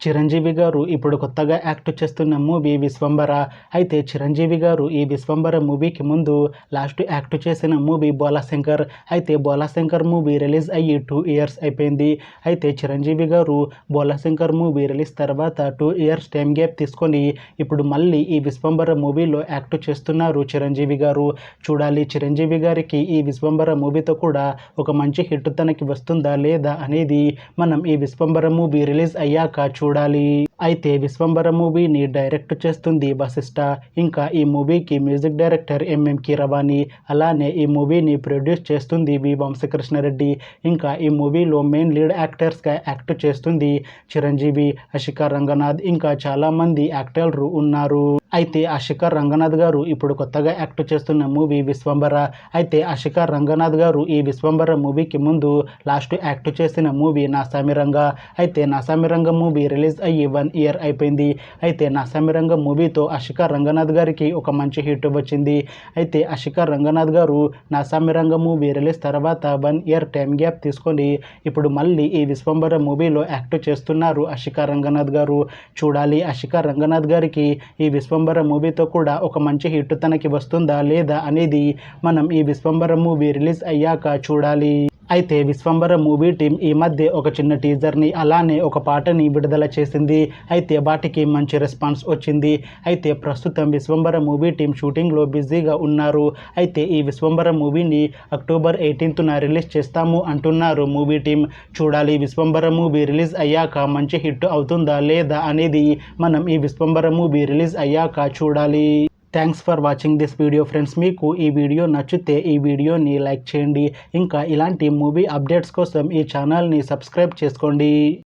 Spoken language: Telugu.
చిరంజీవి గారు ఇప్పుడు కొత్తగా యాక్ట్ చేస్తున్న మూవీ విశ్వంబర. అయితే చిరంజీవి గారు ఈ విశ్వంబర మూవీకి ముందు లాస్ట్ యాక్ట్ చేసిన మూవీ బోలాశంకర్. అయితే బోలాశంకర్ మూవీ రిలీజ్ అయ్యి 2 ఇయర్స్ అయిపోయింది. అయితే చిరంజీవి గారు బోలాశంకర్ మూవీ రిలీజ్ తర్వాత 2 ఇయర్స్ టైం గ్యాప్ తీసుకొని ఇప్పుడు మళ్ళీ ఈ విశ్వంబర మూవీలో యాక్ట్ చేస్తున్నారు చిరంజీవి గారు. చూడాలి చిరంజీవి గారికి ఈ విశ్వంబర మూవీతో కూడా ఒక మంచి హిట్ తనకి వస్తుందా లేదా అనేది మనం ఈ విశ్వంబర మూవీ రిలీజ్ అయ్యాక చూడాలి. అయితే విశ్వంబర మూవీని డైరెక్ట్ చేస్తుంది వశిష్ఠ. ఇంకా ఈ మూవీకి మ్యూజిక్ డైరెక్టర్ ఎంఎం కీరవాణి. అలానే ఈ మూవీని ప్రొడ్యూస్ చేస్తుంది వి వంశకృష్ణారెడ్డి. ఇంకా ఈ మూవీలో మెయిన్ లీడ్ యాక్టర్స్గా యాక్ట్ చేస్తుంది చిరంజీవి, అశికా రంగనాథ్, ఇంకా చాలామంది యాక్టర్లు ఉన్నారు. అయితే అశికా రంగనాథ్ గారు ఇప్పుడు కొత్తగా యాక్ట్ చేస్తున్న మూవీ విశ్వంబర. అయితే అశికా రంగనాథ్ గారు ఈ విశ్వంబర మూవీకి ముందు లాస్ట్ యాక్ట్ చేసిన మూవీ నాసామిరంగ. అయితే నాసామిరంగ మూవీ రిలీజ్ అయ్యి 1 ఇయర్ అయిపోయింది. అయితే నాసామిరంగ మూవీతో అశికా రంగనాథ్ గారికి ఒక మంచి హిట్ వచ్చింది. అయితే అశికా రంగనాథ్ గారు నాసామిరంగ మూవీ రిలీజ్ తర్వాత 1 ఇయర్ టైం గ్యాప్ తీసుకొని ఇప్పుడు మళ్ళీ ఈ విశ్వంబర మూవీలో యాక్ట్ చేస్తున్నారు అశికా రంగనాథ్ గారు. చూడాలి అశికా రంగనాథ్ గారికి ఈ విశ్వంబర మూవీతో కూడా ఒక మంచి హిట్ తనకి వస్తుందా లేదా అనేది మనం ఈ విశ్వంబర మూవీ రిలీజ్ అయ్యాక చూడాలి. అయితే విశ్వంబర మూవీ టీం ఈ మధ్య ఒక చిన్న టీజర్ని అలానే ఒక పాటని విడుదల చేసింది. అయితే వాటికి మంచి రెస్పాన్స్ వచ్చింది. అయితే ప్రస్తుతం విశ్వంబర మూవీ టీం షూటింగ్లో బిజీగా ఉన్నారు. అయితే ఈ విశ్వంబర మూవీని అక్టోబర్ 18న రిలీజ్ చేస్తాము అంటున్నారు మూవీ టీం. చూడాలి విశ్వంబర మూవీ రిలీజ్ అయ్యాక మంచి హిట్ అవుతుందా లేదా అనేది మనం ఈ విశ్వంబర మూవీ రిలీజ్ అయ్యాక చూడాలి. Thanks for watching this video friends. మీకు ఈ వీడియో నచ్చితే ఈ వీడియోని లైక్ చేయండి. ఇంకా ఇలాంటి మూవీ అప్డేట్స్ కోసం ఈ ఛానల్ని సబ్స్క్రైబ్ చేసుకోండి.